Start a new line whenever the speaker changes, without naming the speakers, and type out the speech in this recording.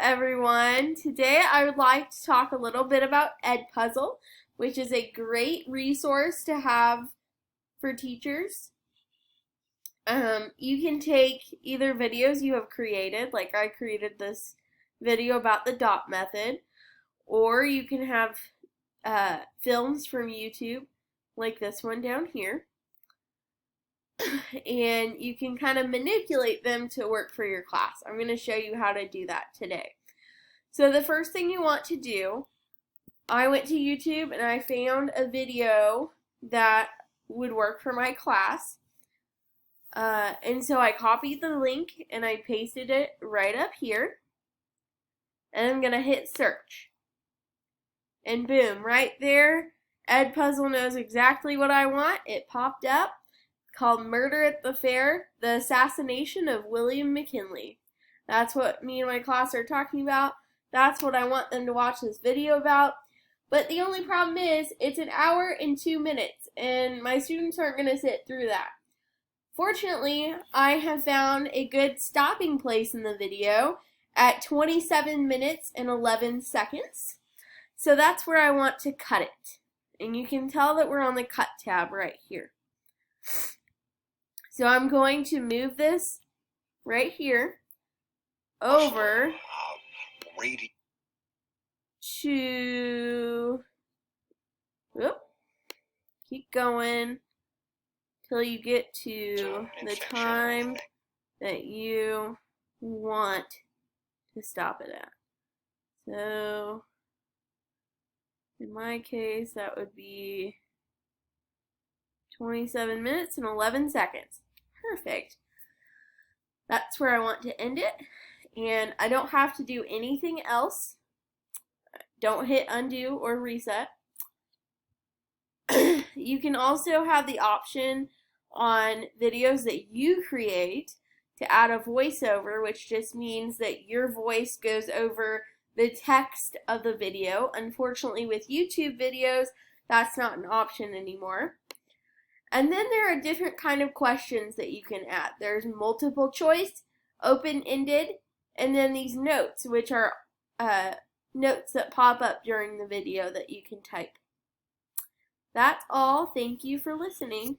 everyone. Today I would like to talk a little bit about Edpuzzle, which is a great resource to have for teachers. You can take either videos you have created, like I created this video about the dot method, or you can have films from YouTube, like this one down here. And you can kind of manipulate them to work for your class. I'm going to show you how to do that today. So the first thing you want to do, I went to YouTube and I found a video that would work for my class. And so I copied the link and I pasted it right up here. And I'm going to hit search. And boom, right there, Edpuzzle knows exactly what I want. It popped up. Called Murder at the Fair, The Assassination of William McKinley. That's what me and my class are talking about. That's what I want them to watch this video about. But the only problem is, it's an hour and 2 minutes, and my students aren't going to sit through that. Fortunately, I have found a good stopping place in the video at 27 minutes and 11 seconds. So that's where I want to cut it. And you can tell that we're on the Cut tab right here. So I'm going to move this right here over to, keep going till you get to the time that you want to stop it at. So in my case, that would be 27 minutes and 11 seconds. Perfect. That's where I want to end it. And I don't have to do anything else. Don't hit undo or reset. You can also have the option on videos that you create to add a voiceover, which just means that your voice goes over the text of the video. Unfortunately, with YouTube videos, that's not an option anymore. And then there are different kind of questions that you can add. There's multiple choice, open-ended, and then these notes, which are notes that pop up during the video that you can type. That's all. Thank you for listening.